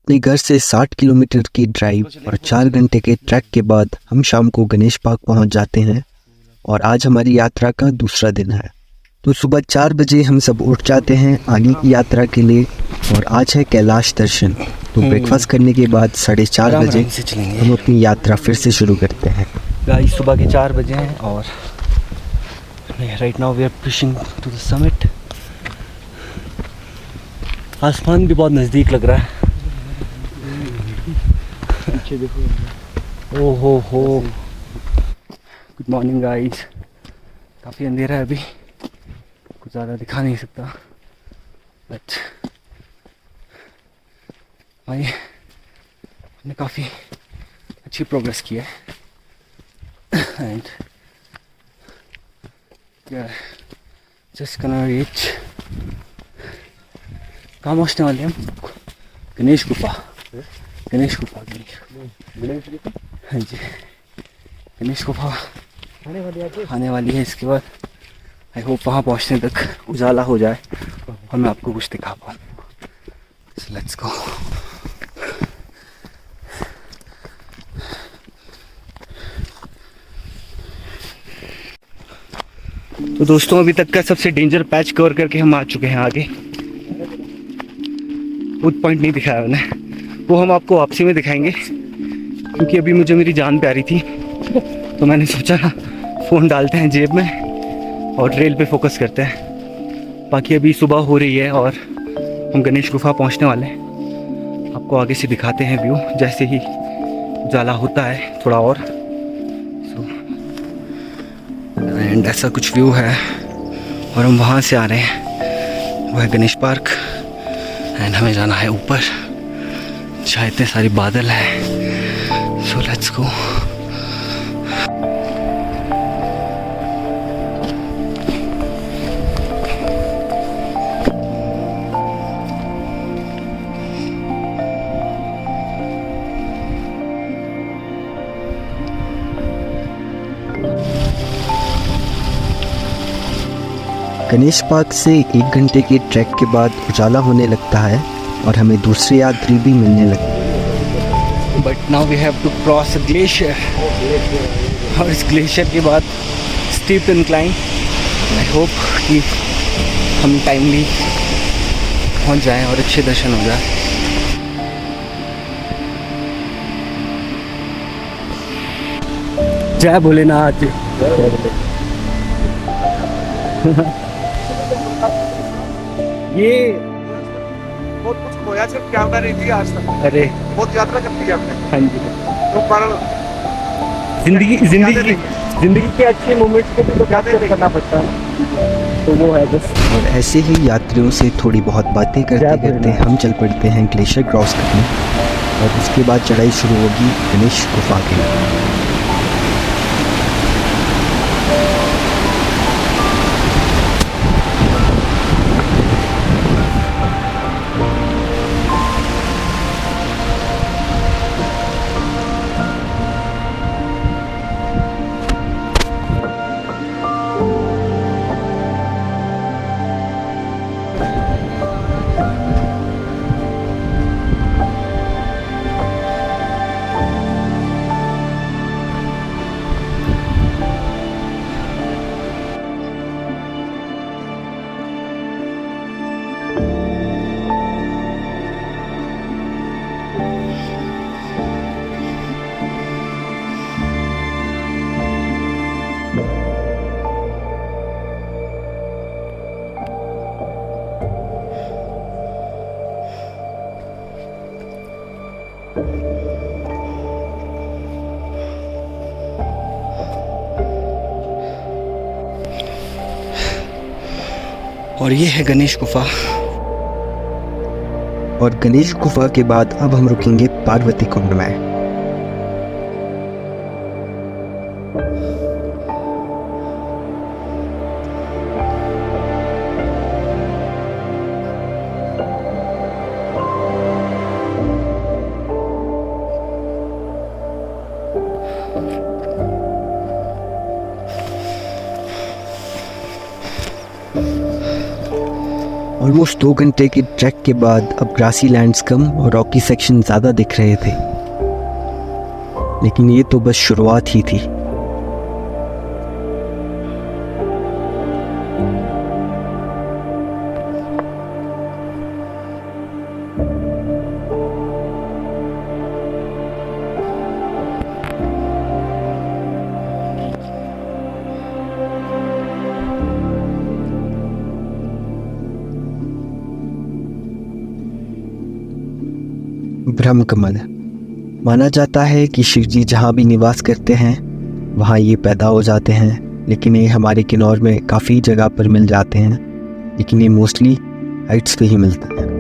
अपने घर से 60 किलोमीटर की ड्राइव और 4 घंटे के ट्रैक के बाद हम शाम को गणेश पार्क पहुंच जाते हैं और आज हमारी यात्रा का दूसरा दिन है। तो सुबह 4 बजे हम सब उठ जाते हैं आगे की यात्रा के लिए और आज है कैलाश दर्शन। तो ब्रेकफास्ट करने के बाद 4:30 बजे हम अपनी यात्रा फिर से शुरू करते हैं। गाइस सुबह के 4 बजे हैं और right now we are pushing to the summit. आसमान भी बहुत नज़दीक लग रहा है। ओह हो गुड मॉर्निंग गाइस। काफ़ी अंधेरा है अभी, कुछ ज़्यादा दिखा नहीं सकता बट भाई हमने काफ़ी अच्छी प्रोग्रेस की है एंड जस्ट गonna रीच। कहाँ पहुँचने वाले हम? गणेश गुफा। हाँ जी, गणेश गुफा आने वाली है। इसके बाद आई होप वहाँ पहुँचने तक उजाला हो जाए और मैं आपको कुछ दिखा पाऊँ। So let's go. तो दोस्तों अभी तक का सबसे डेंजर पैच कवर करके हम आ चुके हैं आगे। वुड पॉइंट नहीं दिखाया मैंने, वो हम आपको वापसी में दिखाएंगे क्योंकि अभी मुझे मेरी जान प्यारी थी तो मैंने सोचा फ़ोन डालते हैं जेब में और ट्रेल पे फोकस करते हैं। बाकी अभी सुबह हो रही है और हम गणेश गुफा पहुंचने वाले हैं। आपको आगे से दिखाते हैं व्यू जैसे ही उजाला होता है थोड़ा और। एंड ऐसा कुछ व्यू है और हम वहाँ से आ रहे हैं, वो है गणेश पार्क एंड हमें जाना है ऊपर जहाँ इतने सारे बादल हैं। So let's go. Ganesh park से 1 घंटे के ट्रैक के बाद उजाला होने लगता है और हमें दूसरे यात्री भी मिलने लगते हैं। But now we have to cross a glacier और इस ग्लेशियर के बाद स्टीप इंक्लाइन। आई होप कि हम टाइमली पहुंच जाएं और अच्छे दर्शन हो जाए। जय भोलेनाथ। ये बहुत कुछ खोया, सिर्फ कैमरा नहीं थी आज तक। अरे बहुत यात्रा कर दी हमने हाँ जी, तो पर जिंदगी के अच्छे मोमेंट्स को भी तो कैप्चर करना पड़ता है, तो वो है बस। और ऐसे ही यात्रियों से थोड़ी बहुत बातें करते करते हम चल पड़ते हैं ग्लेशियर क्रॉस करने और उसके बाद चढ़ाई शुरू होगी गणेश गुफा के लिए। और ये है गणेश गुफा। और गणेश गुफा के बाद अब हम रुकेंगे पार्वती कुंड में। ऑलमोस्ट 2 घंटे के ट्रैक के बाद अब ग्रासी लैंड्स कम और रॉकी सेक्शन ज़्यादा दिख रहे थे, लेकिन ये तो बस शुरुआत ही थी। ब्रह्मकमल माना जाता है कि शिव जी जहाँ भी निवास करते हैं वहाँ ये पैदा हो जाते हैं, लेकिन ये हमारे किन्नौर में काफ़ी जगह पर मिल जाते हैं, लेकिन ये मोस्टली हाइट्स पे ही मिलते हैं।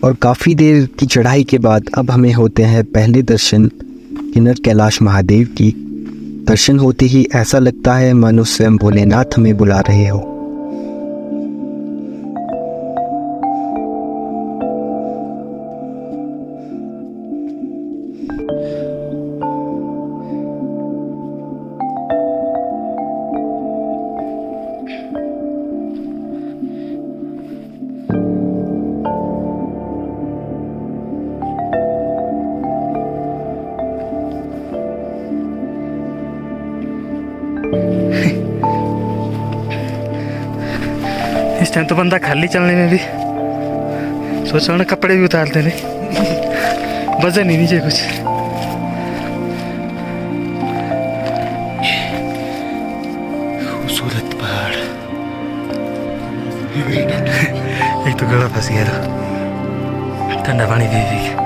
और काफ़ी देर की चढ़ाई के बाद अब हमें होते हैं पहले दर्शन किन्नर कैलाश महादेव की। दर्शन होते ही ऐसा लगता है मानो स्वयं भोलेनाथ हमें बुला रहे हो। इस टाइम तो बंदा खाली चलने में भी सोच रहा हूँ कपड़े भी उतारते नहीं, वजन ही नीचे कुछ। खूबसूरत पहाड़। एक तो गला फंस गया था ठंडा पानी पी पी के।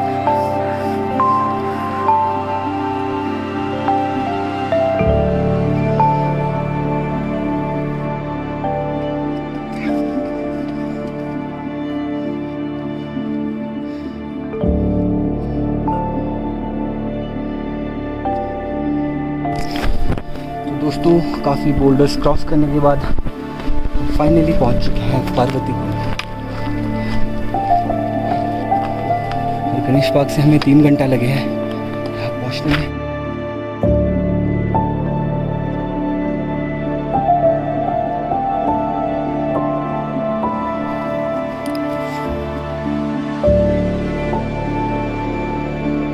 दोस्तों काफ़ी बोल्डर्स क्रॉस करने के बाद फाइनली पहुंच चुके हैं पार्वती कुंड। गणेश बाग से हमें 3 घंटा लगे हैं यहाँ पहुंचने में।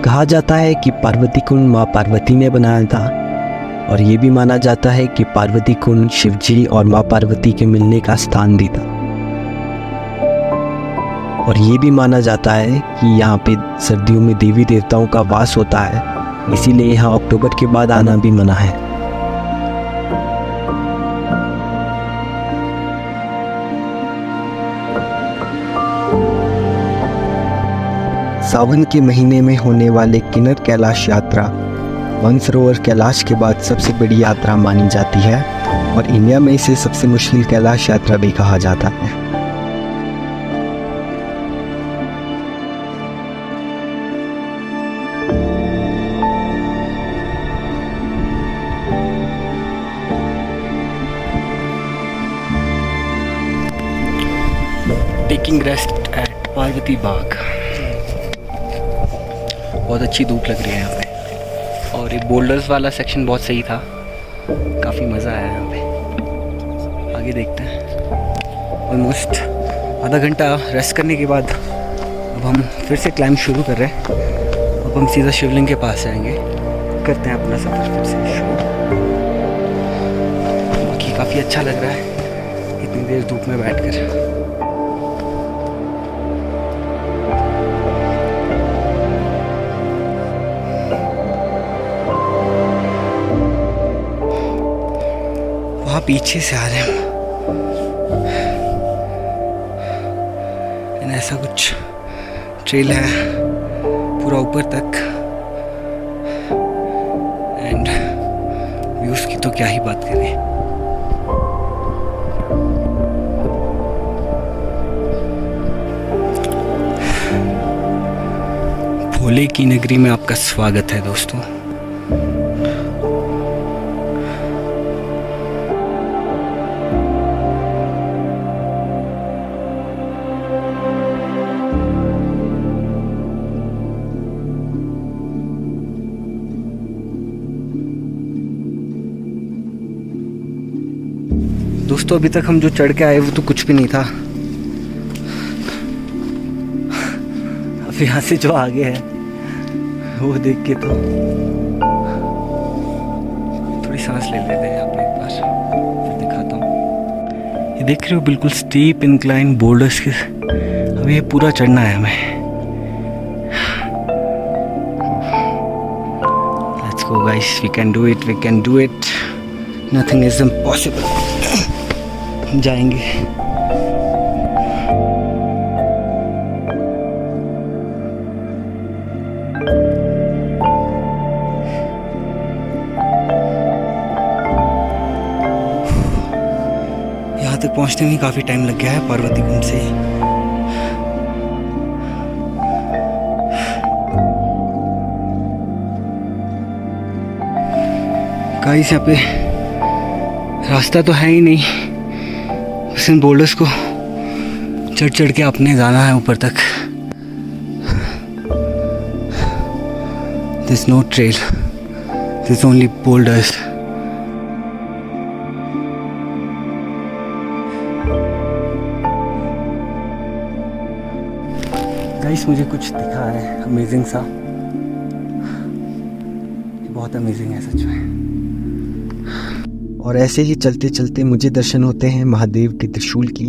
कहा जाता है कि पार्वती कुंड माँ पार्वती ने बनाया था, और ये भी माना जाता है कि पार्वती कुंड शिवजी और माँ पार्वती के मिलने का स्थान भी था। और ये भी माना जाता है कि यहाँ पे सर्दियों में देवी देवताओं का वास होता है, इसीलिए यहाँ अक्टूबर के बाद आना भी मना है। सावन के महीने में होने वाले किन्नर कैलाश यात्रा मानसरोवर कैलाश के बाद सबसे बड़ी यात्रा मानी जाती है, और इंडिया में इसे सबसे मुश्किल कैलाश यात्रा भी कहा जाता है। टेकिंग रेस्ट एट पार्वती बाग। बहुत अच्छी धूप लग रही है यहाँ पे, और ये बोल्डर्स वाला सेक्शन बहुत सही था, काफ़ी मज़ा आया यहाँ पे। आगे देखते हैं। ऑलमोस्ट आधा घंटा रेस्ट करने के बाद अब हम फिर से क्लाइंब शुरू कर रहे हैं। अब हम सीधा शिवलिंग के पास जाएंगे, करते हैं अपना सफ़र फिर से शुरू। बाकी काफ़ी अच्छा लग रहा है इतनी देर धूप में बैठकर। वहाँ पीछे से आ रहे हैं हम। ऐसा कुछ ट्रेल है पूरा ऊपर तक, एंड व्यूज़ की तो क्या ही बात करें। भोले की नगरी में आपका स्वागत है दोस्तों। दोस्तों अभी तक हम जो चढ़ के आए वो तो कुछ भी नहीं था। अब यहाँ से जो आगे है वो देख के तो थोड़ी सांस ले लेते हैं आपने एक बार, फिर दिखाता हूँ। ये देख रहे हो बिल्कुल स्टीप इंक्लाइन बोल्डर्स के, अब ये पूरा चढ़ना है हमें। Let's go guys, we can do it, we can do it, nothing is impossible. हम जाएंगे। यहाँ तक पहुँचने में काफ़ी टाइम लग गया है पार्वती कुंड से। गाइस यहाँ पे रास्ता तो है ही नहीं, बस इन बोल्डर्स को चढ़ चढ़ के अपने जाना है ऊपर तक। There's no trail, there's only boulders. Guys मुझे कुछ दिखा है अमेजिंग सा, बहुत अमेजिंग है सच में। और ऐसे ही चलते चलते मुझे दर्शन होते हैं महादेव के त्रिशूल की।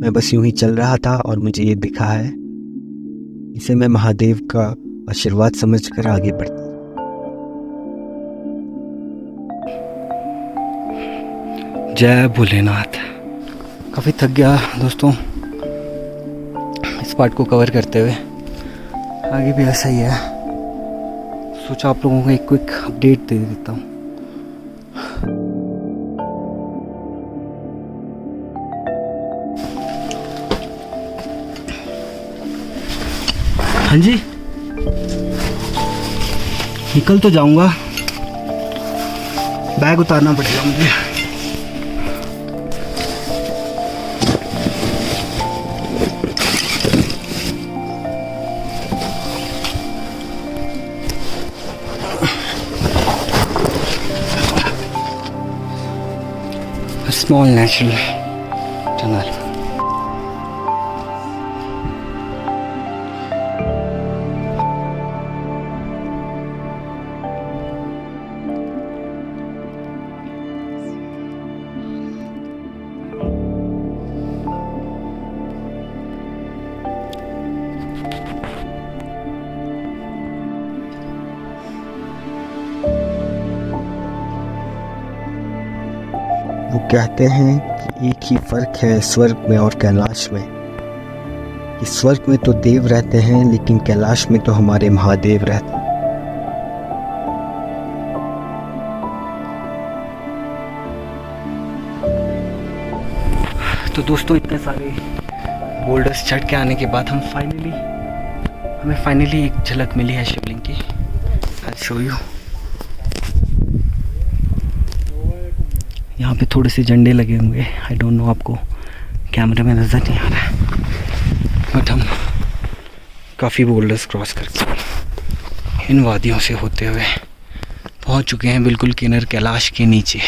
मैं बस यूं ही चल रहा था और मुझे ये दिखा है, इसे मैं महादेव का आशीर्वाद समझकर आगे बढ़ता। जय भोलेनाथ। काफ़ी थक गया दोस्तों इस पार्ट को कवर करते हुए, आगे भी ऐसा ही है। सोचा आप लोगों को एक क्विक अपडेट दे देता हूँ। हाँ जी, निकल तो जाऊंगा, बैग उतारना पड़ेगा मुझे। A small natural tunnel. वो कहते हैं कि एक ही फर्क है स्वर्ग में और कैलाश में, कि स्वर्ग में तो देव रहते हैं लेकिन कैलाश में तो हमारे महादेव रहते हैं। तो दोस्तों इतने सारे बोल्डर्स चढ़ के आने के बाद हमें फाइनली एक झलक मिली है शिवलिंग की। I show you. यहाँ पे थोड़े से झंडे लगे होंगे, आई डोंट नो, आपको कैमरे में नज़र नहीं आ रहा है, बट हम काफ़ी बोल्डर्स क्रॉस करके इन वादियों से होते हुए पहुँच चुके हैं बिल्कुल किन्नर कैलाश के नीचे।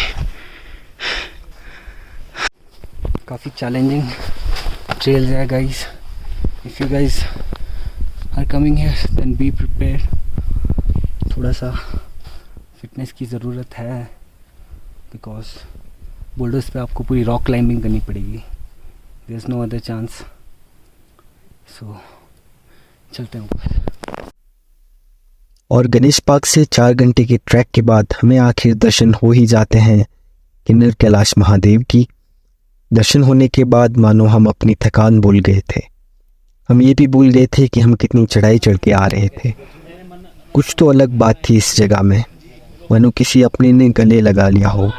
काफ़ी चैलेंजिंग ट्रेल्स है guys. If you guys are coming here then be prepare. थोड़ा सा फिटनेस की ज़रूरत है, बिकॉज बोल्डर्स पे आपको पूरी रॉक क्लाइंबिंग करनी पड़ेगी, there is no other chance. So चलते हैं ऊपर। और गणेश पार्क से 4 घंटे के ट्रैक के बाद हमें आखिर दर्शन हो ही जाते हैं किन्नर कैलाश महादेव की। दर्शन होने के बाद मानो हम अपनी थकान भूल गए थे। हम ये भी भूल गए थे कि हम कितनी चढ़ाई चढ़ के आ रहे थे। कुछ तो अलग बात थी इस जगह में, मानो किसी अपने ने गले लगा लिया हो।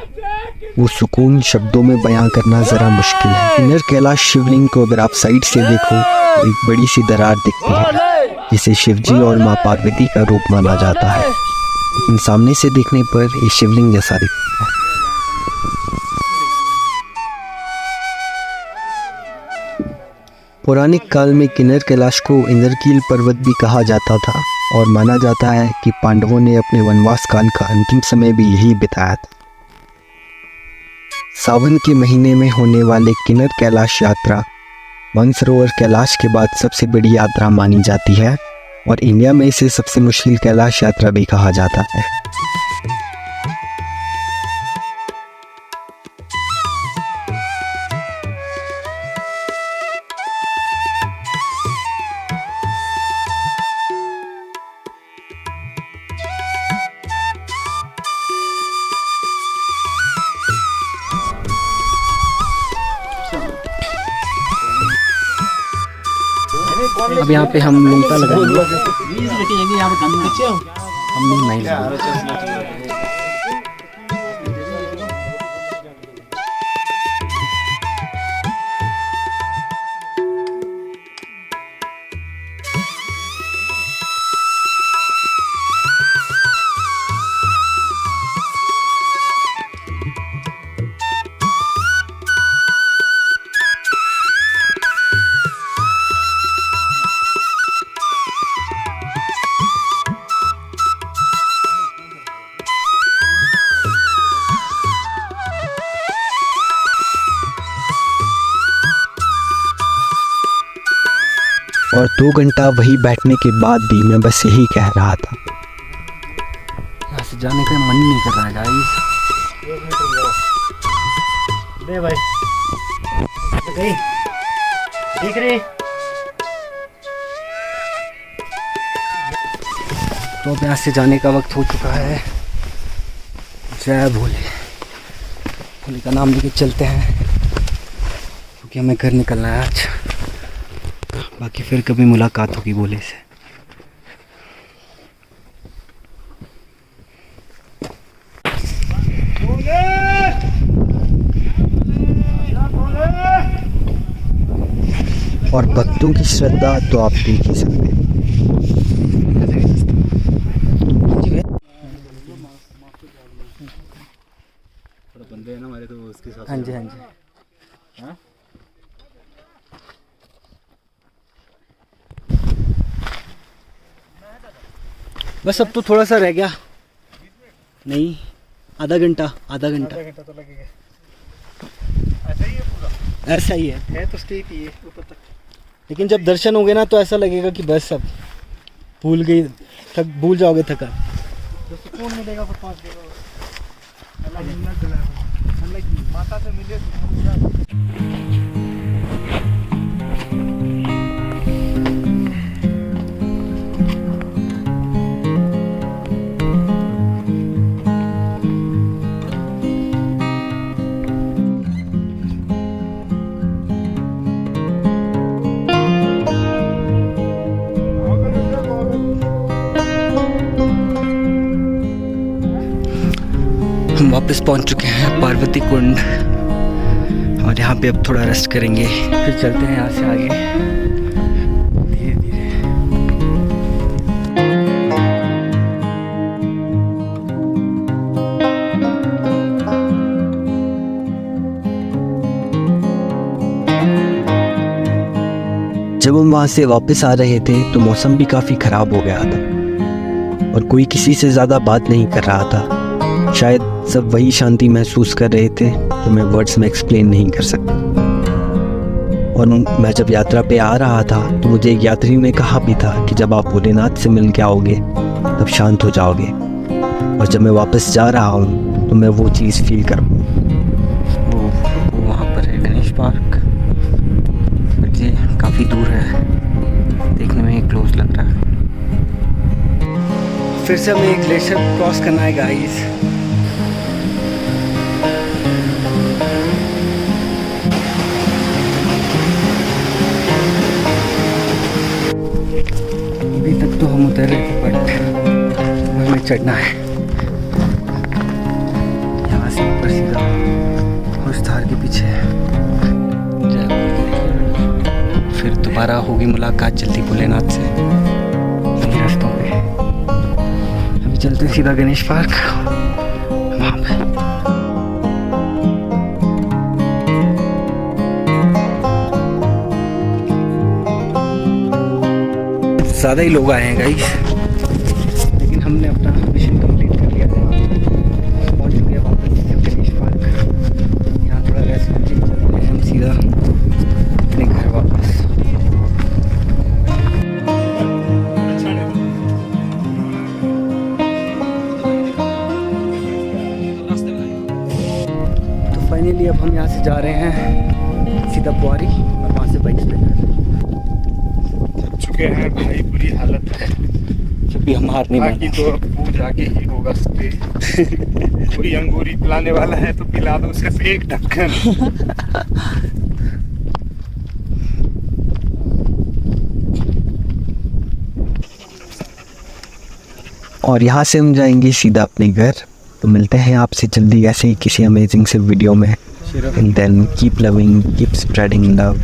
वो सुकून शब्दों में बयां करना ज़रा मुश्किल है। किन्नर कैलाश शिवलिंग को अगर आप साइड से देखो तो एक बड़ी सी दरार दिखती है। जिसे शिवजी और माँ पार्वती का रूप माना जाता है, लेकिन सामने से देखने पर ये शिवलिंग जैसा दिखता है। पौराणिक काल में किन्नर कैलाश को इंद्रकील पर्वत भी कहा जाता था और माना जाता है कि पांडवों ने अपने वनवास काल का अंतिम समय भी यही बिताया था। सावन के महीने में होने वाले किन्नर कैलाश यात्रा मानसरोवर कैलाश के बाद सबसे बड़ी यात्रा मानी जाती है और इंडिया में इसे सबसे मुश्किल कैलाश यात्रा भी कहा जाता है। अब यहाँ पे हम लूंगा लगाएंगे। हम नहीं लगाएंगे। और 2 घंटा वही बैठने के बाद भी मैं बस यही कह रहा था, यहाँ से जाने का मन नहीं कर रहा है गाइस। दे भाई गई देख रहे। तो अब यहाँ से जाने का वक्त हो चुका है। जय भोले। भोले का नाम लेके चलते हैं क्योंकि हमें घर निकलना है आज। बाकी फिर कभी मुलाकात होगी भोले से। और भक्तों की श्रद्धा तो आप देख ही सकते हैं। बंदे हैं ना हमारे, तो उसके साथ। हाँ जी हाँ जी। हाँ? बस अब तो थोड़ा सा रह गया। नहीं, आधा घंटा तो लगेगा। ऐसा ही है पूरा। ऐसा ही है तो स्टेप ही है ऊपर तक। लेकिन जब दर्शन होंगे ना तो ऐसा लगेगा कि बस अब भूल जाओगे थका। जो सुकून मिलेगा वो पास देगा। अल्लाह की माता से मिले तो हम वापस पहुंच चुके हैं पार्वती कुंड और यहाँ पे अब थोड़ा रेस्ट करेंगे, फिर चलते हैं यहाँ से आगे धीरे धीरे। जब हम वहाँ से वापस आ रहे थे तो मौसम भी काफ़ी ख़राब हो गया था और कोई किसी से ज़्यादा बात नहीं कर रहा था। शायद सब वही शांति महसूस कर रहे थे जो मैं वर्ड्स में एक्सप्लेन नहीं कर सकता। और मैं जब यात्रा पे आ रहा था तो मुझे एक यात्री ने कहा भी था कि जब आप भोलेनाथ से मिल के आओगे तब शांत हो जाओगे, और जब मैं वापस जा रहा हूँ तो मैं वो चीज़ फील कर पाऊँ। वो वहाँ पर है गणेश पार्क, ये काफ़ी दूर है, देखने में क्लोज लग रहा है। फिर से हमें एक ग्लेशियर क्रॉस करना है गाइस। अभी तक तो हम उतर रहे थे बट हमें चढ़ना है यहाँ से ऊपर सीधा उस धार के पीछे। फिर दोबारा होगी मुलाकात जल्दी भोलेनाथ से। चलते हैं सीधा गणेश पार्क वहाँ पे। ज़्यादा ही लोग आए हैं गाइस, लेकिन हमने अपना मिशन कंप्लीट कर लिया है। पहुँच चुके हैं वापस गणेश पार्क। यहाँ थोड़ा रेस्ट करके चलते हैं हम सीधा अपने घर वापस। तो फाइनली अब हम यहाँ से जा रहे हैं सीधा बुआरी और वहाँ से बाइक पे थक चुके हैं भाई, बुरी हालत है। जब भी हम हार नहीं बाकी तो अब पूज आगे ही होगा स्टे। कोई अंगूरी पिलाने वाला है तो पिला दो सिर्फ एक ढक्कन। और यहाँ से हम जाएंगे सीधा अपने घर। तो मिलते हैं आपसे जल्दी ऐसे ही किसी अमेजिंग से वीडियो में। And then keep loving, keep spreading love.